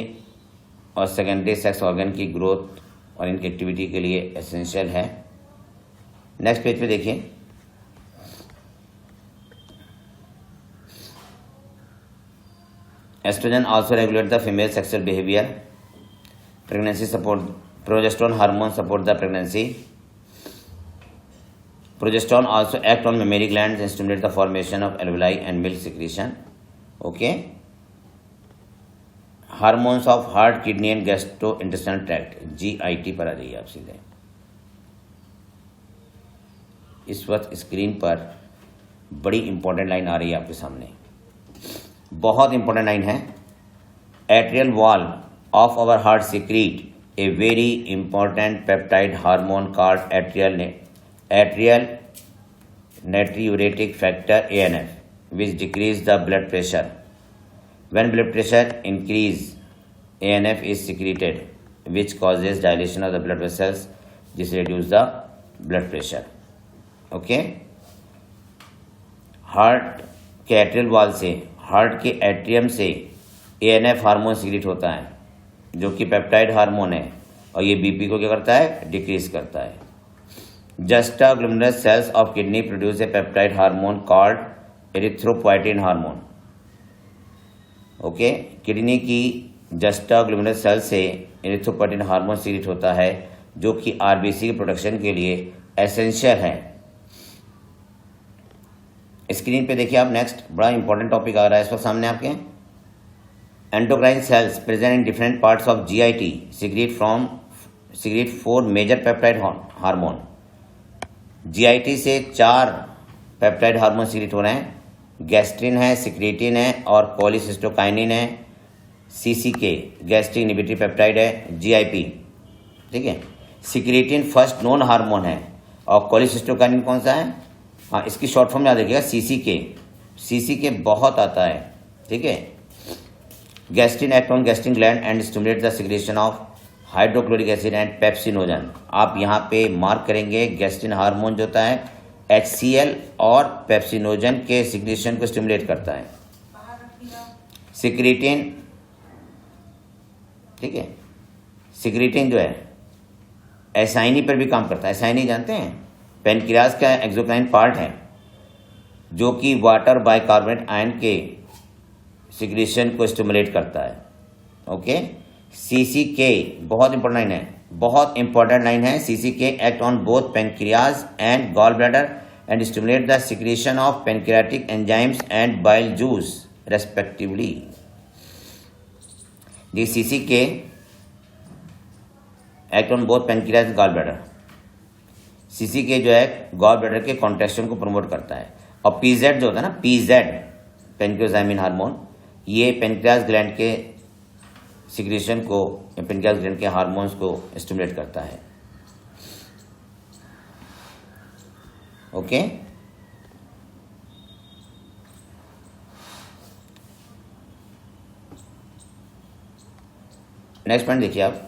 और secondary sex organ की growth और इनकी activity के लिए essential है। नेक्स्ट पेज पे देखिए oestrogen also regulate the female sexual behavior. Pregnancy support. Progesterone hormone support the pregnancy. Progesterone also act on mammary glands and stimulate the formation of alveoli and milk secretion. Okay. Hormones of heart, kidney and gastrointestinal tract, GIT पर आ जाइए आप सीधे। इस वक्त screen पर बड़ी important line आ रही है आपके सामने, बहुत इंपॉर्टेंट लाइन है। Atrial wall of our heart secrete a very important peptide hormone called atrial natriuretic factor ANF। which decrease the blood pressure. When blood pressure increase, ANF is secreted, which causes dilation of the blood vessels. This reduce the blood pressure. Okay. Heart के atrial wall से, heart के atrium से ANF hormone secrete होता है, जो कि peptide hormone है, और ये बीपी को क्या करता है, डिक्रीज करता है. Juxtaglomerular cells of kidney produce a peptide hormone called erythropoietin hormone. Okay, kidney की जस्टाग्लुमेरुलर सेल से एरिथ्रोपोइटिन हार्मोन सीक्रेट होता है, जो कि आरबीसी के प्रोडक्शन के लिए एसेंशियल है. स्क्रीन पे देखिए आप, नेक्स्ट बड़ा इंपॉर्टेंट टॉपिक आ रहा है इस वक्त सामने आपके. Endocrine cells present in different parts of GIT secrete 4 major peptide hormone. GIT से 4 पेप्टाइड हार्मोन सीक्रेट हो रहे हैं. गैस्ट्रिन है, सिक्रेटिन है और कोलिसिस्टोकाइनिन है. सीसीके गैस्ट्रिक इनहिबिटरी पेप्टाइड है, जीआईपी. ठीक है, सिक्रेटिन फर्स्ट नोन हार्मोन है और कोलिसिस्टोकाइनिन कौन सा है, हाँ इसकी शॉर्ट फॉर्म याद रखिएगा, सीसीके. सीसीके बहुत आता है. ठीक है. Gastrin act on gastric gland and stimulate the secretion of hydrochloric acid and pepsinogen. आप यहाँ पे मार्क करेंगे, गैस्ट्रिन हार्मोन जो होता है HCl और पेप्सिनोजन के सिक्रेशन को स्टिमुलेट करता है. सिक्रेटिन, ठीक है, सिक्रेटिन जो है एसाइनी पर भी काम करता है. एसाइनी जानते हैं, पेनक्रियाज का एक्सोक्राइन पार्ट है, जो कि वाटर बाइकार्बोनेट आयन के सिक्रेशन को स्टिमुलेट करता है. ओके. सीसीके बहुत इंपॉर्टेंट लाइन है, बहुत इंपॉर्टेंट लाइन है. CCK act on both pancreas and gall bladder and stimulate the secretion of pancreatic enzymes and bile juice respectively. The CCK act on both pancreas and gall bladder. CCK जो है gall bladder के contraction को promote करता है. और PZ जो होता है ना, पीजेड पेनक्रियोजाइमिन हार्मोन, ये पेनक्रियाज ग्लैंड के सिक्रेशन को, पेनक्रियाज ग्लैंड के हार्मोन्स को स्टिमुलेट करता है. ओके. नेक्स्ट पॉइंट देखिए आप,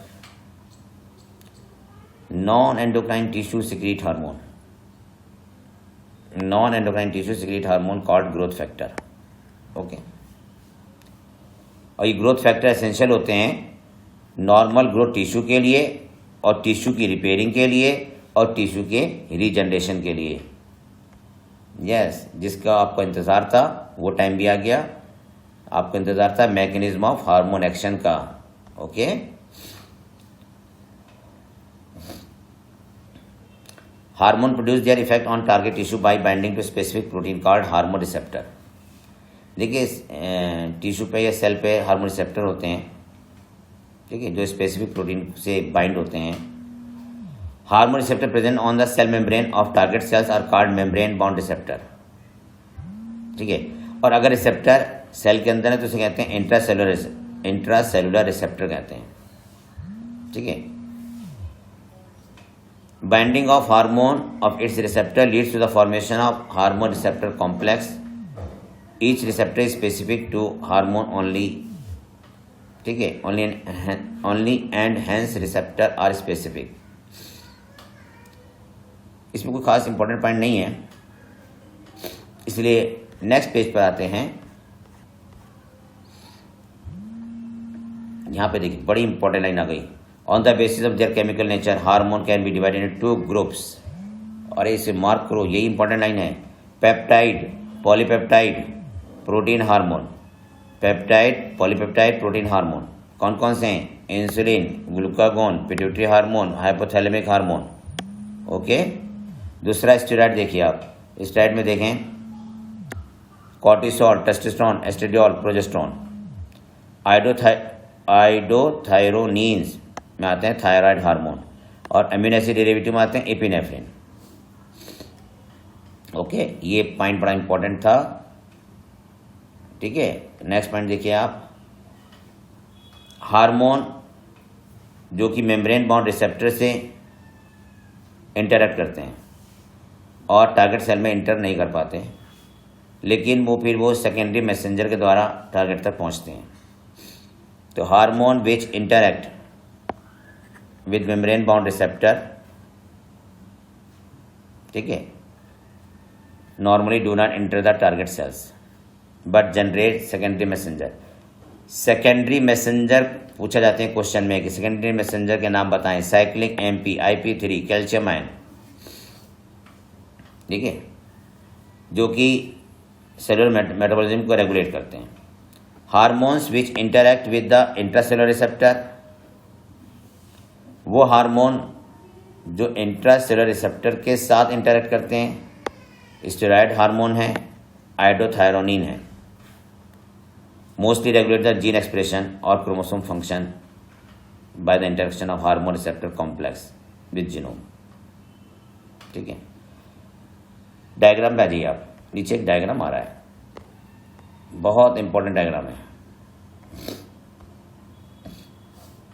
non endocrine tissue secrete hormone. Non endocrine tissue secrete hormone called growth factor. Okay. और ये ग्रोथ फैक्टर एसेंशियल होते हैं नॉर्मल ग्रोथ टिश्यू के लिए और टिश्यू की रिपेयरिंग के लिए और टिश्यू के रीजनरेशन के लिए. यस, जिसका आपको इंतज़ार था वो टाइम भी आ गया. आपको इंतज़ार था मैकेनिज्म ऑफ हार्मोन एक्शन का. Okay. Hormone produce their effect on target tissue by binding to specific protein called hormone receptor. देखिए, टिश्यू पे या सेल पे हार्मोन रिसेप्टर होते हैं, ठीक है, जो स्पेसिफिक प्रोटीन से बाइंड होते हैं. Hormone receptor present on the cell membrane of target cells are called membrane bound receptor. ठीक है. और अगर रिसेप्टर सेल के अंदर है तो उसे कहते हैं इंट्रासेलुलर रिसेप्टर कहते हैं. ठीक है. Binding of hormone of its receptor leads to the formation of hormone receptor complex. Each receptor is specific to hormone only. ठीक है, only and hence receptor are specific. इसमें कोई खास इंपॉर्टेंट पॉइंट नहीं है, इसलिए नेक्स्ट पेज पर आते हैं. यहां पे देखिए बड़ी इंपॉर्टेंट लाइन आ गई. On the basis of their chemical nature hormone can be divided into 2 groups. और इसे मार्क करो, यही इंपॉर्टेंट लाइन है. Peptide, polypeptide, protein hormone. Peptide, polypeptide, protein hormone कौन कौन से हैं? Insulin, glucagon, pituitary hormone, hypothalamic hormone. Okay. दूसरा स्टेरॉइड देखिए आप, स्टेरॉइड में देखें कॉर्टिसोल, टेस्टोस्टेरोन, एस्ट्रेडियोल, प्रोजेस्टेरोन. आइडोथायरोनीन्स में आते हैं थायराइड हार्मोन और अमीनो एसिड डेरिवेटिव में आते हैं एपिनेफ्रिन. ओके, ये पॉइंट बड़ा इंपॉर्टेंट था. ठीक है. नेक्स्ट पॉइंट देखिए आप, हार्मोन जो कि मेम्ब्रेन बाउंड रिसेप्टर से इंटरैक्ट करते हैं और टारगेट सेल में इंटर नहीं कर पाते. लेकिन फिर वो सेकेंडरी मैसेंजर के द्वारा टारगेट तक पहुंचते हैं। तो hormone which interact with membrane bound receptor, ठीक है, normally do not enter the target cells but generate secondary messenger. Secondary messenger पूछा जाते हैं क्वेश्चन में कि सेकेंडरी मैसेंजर के नाम बताएं। Cyclic MP, IP3, calcium ion, ठीक है, जो कि सेलुलर मेटाबॉलिज्म को रेगुलेट करते हैं। Hormones which interact with the intracellular receptor, वो हार्मोन जो इंट्रासेलुलर रिसेप्टर के साथ इंटरैक्ट करते हैं, स्टेरॉयड हार्मोन है, आइडोथायरोनिन है। Mostly regulate the gene expression और chromosome function by the interaction of hormone receptor complex with genome, ठीक है। डायग्राम पे आ जाइए आप, नीचे एक डायग्राम आ रहा है, बहुत इंपॉर्टेंट डायग्राम है।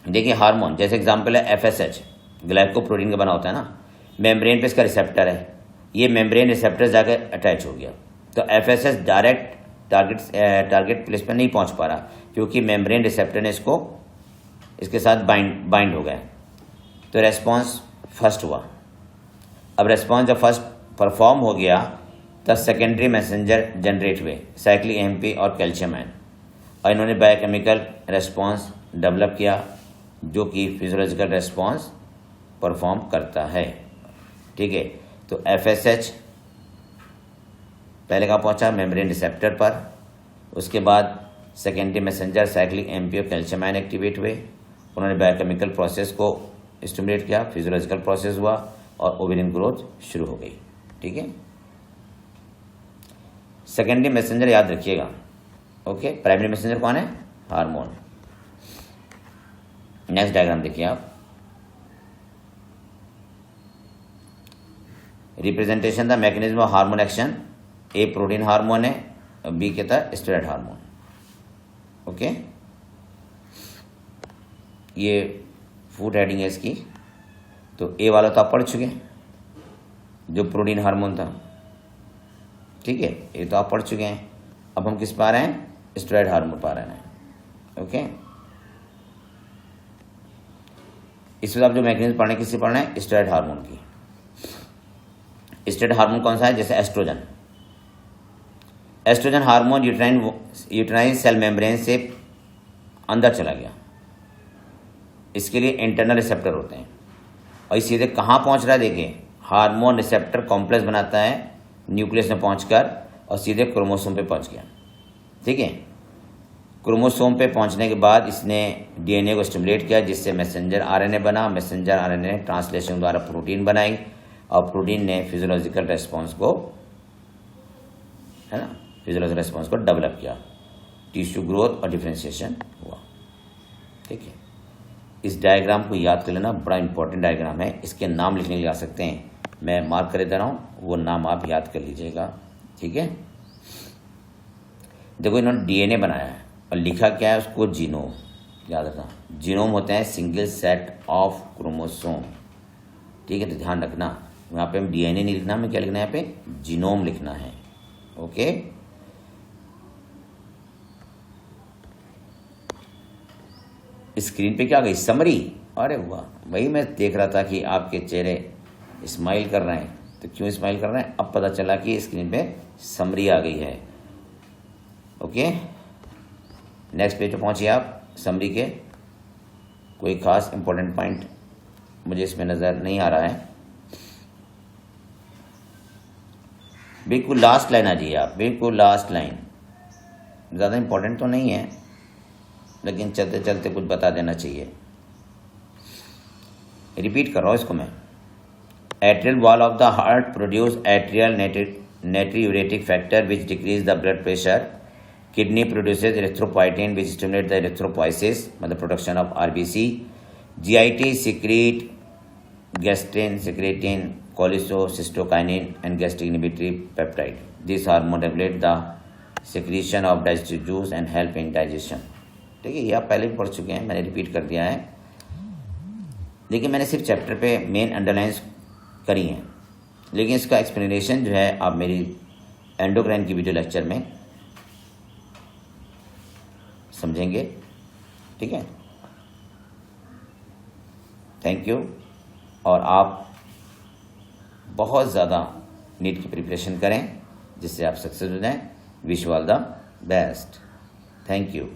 देखिए हार्मोन, जैसे एग्जांपल है FSH, ग्लाइकोप्रोटीन का बना होता है ना, मेम्ब्रेन पे इसका रिसेप्टर है, ये मेम्ब्रेन रिसेप्टर जाकर अटैच हो गया, तो FSH डायरेक्ट टारगेट प्लेस पर नहीं पहुंच पा रहा क्योंकि मेम्ब्रेन रिसेप्टर ने इसके साथ बाइंड हो गया। तो रेस्पॉन्स फर्स्ट हुआ। अब रेस्पॉन्स जब फर्स्ट परफॉर्म हो गया तब सेकेंडरी मैसेंजर जनरेट हुए, साइक्लिक MP और कैल्शियम आयन, और इन्होंने बायोकेमिकल रेस्पॉन्स डेवलप किया जो कि फिजियोलॉजिकल रेस्पॉन्स परफॉर्म करता है, ठीक है। तो FSH पहले कहाँ पहुंचा, मेम्ब्रेन रिसेप्टर पर, उसके बाद सेकेंडरी मैसेंजर साइक्लिक MP और कैल्शियम आयन एक्टिवेट हुए, उन्होंने बायोकेमिकल प्रोसेस को स्टिमुलेट किया, फिजियोलॉजिकल प्रोसेस हुआ और ओवेरियन ग्रोथ शुरू हो गई, ठीक है। सेकेंडरी मैसेंजर याद रखिएगा, ओके। प्राइमरी मैसेंजर कौन है, हार्मोन। नेक्स्ट डायग्राम देखिए आप, representation the mechanism of hormone action. A protein hormone है, B कहता है स्टेरॉयड हार्मोन, ओके। ये फुट हेडिंग है इसकी। तो A वाला तो आप पढ़ चुके हैं, जो प्रोटीन हार्मोन था, ठीक है, ये तो आप पढ़ चुके हैं। अब हम किस पा रहे हैं, स्टेरॉयड हार्मोन पा रहे हैं, ओके। इसमें आप जो मैकेनिज्म पढ़ने, किससे पढ़ना है, स्टेरॉयड हार्मोन की। स्टेरॉयड हार्मोन कौन सा है, जैसे oestrogen. Oestrogen hormone uterine cell membrane से अंदर चला गया, इसके लिए इंटरनल रिसेप्टर होते हैं, और इस सीधे कहाँ पहुँच रहा है, देखिए हार्मोन रिसेप्टर कॉम्प्लेक्स बनाता है न्यूक्लियस में पहुंचकर, और सीधे क्रोमोसोम पे पहुंच गया, ठीक है। क्रोमोसोम पे पहुंचने के बाद इसने DNA को स्टिमुलेट किया, जिससे मैसेंजर RNA बना, मैसेंजर RNA ने ट्रांसलेशन द्वारा प्रोटीन बनाई, और प्रोटीन ने फिजियोलॉजिकल रेस्पॉन्स को, है ना, फिजियोलॉजिकल रेस्पॉन्स को डेवलप किया, टिश्यू ग्रोथ और डिफ्रेंशिएशन हुआ, ठीक है। इस डायग्राम को याद कर लेना, बड़ा इंपॉर्टेंट डायग्राम है, इसके नाम लिखने के लिए आ सकते हैं, मैं मार्क कर दे रहा हूँ, वो नाम आप याद कर लीजिएगा, ठीक है। देखो इन्होंने DNA बनाया है और लिखा क्या है उसको, जीनोम, याद रखना। जीनोम होते हैं सिंगल सेट ऑफ क्रोमोसोम, ठीक है, तो ध्यान रखना, यहाँ पे हम DNA नहीं लिखना, हमें क्या लिखना है, यहाँ पे जीनोम लिखना है, ओके। स्क्रीन पे क्या गई, समरी। अरे वाह, वही मैं देख रहा था कि आपके चेहरे स्माइल कर रहे हैं, तो क्यों स्माइल कर रहे हैं, अब पता चला कि स्क्रीन पे समरी आ गई है, ओके। नेक्स्ट पेज पे पहुंचिए आप, समरी के कोई खास इंपॉर्टेंट पॉइंट मुझे इसमें नज़र नहीं आ रहा है, बिल्कुल लास्ट लाइन आ जाइए आप, बिल्कुल लास्ट लाइन, ज़्यादा इंपॉर्टेंट तो नहीं है लेकिन चलते चलते कुछ बता देना चाहिए। रिपीट कर रहा हूँ इसको मैं। Atrial wall of the heart produce atrial natriuretic factor which decrease the blood pressure. Kidney produces erythropoietin which stimulate the erythropoiesis, मतलब production of RBC. GIT secrete gastrin, secretin, cholecystokinin and gastric inhibitory peptide. These hormones regulate the secretion of digestive juice and help in digestion. ठीक है, ये आप पहले भी पढ़ चुके हैं, मैंने रिपीट कर दिया है। देखिए मैंने सिर्फ चैप्टर पे मेन अंडरलाइंस करी हैं, लेकिन इसका एक्सप्लेनेशन जो है आप मेरी एंडोक्राइन की वीडियो लेक्चर में समझेंगे। ठीक है, थैंक यू। और आप बहुत ज़्यादा नीट की प्रिपरेशन करें जिससे आप सक्सेस हो जाएं। Wish you all the best. Thank you.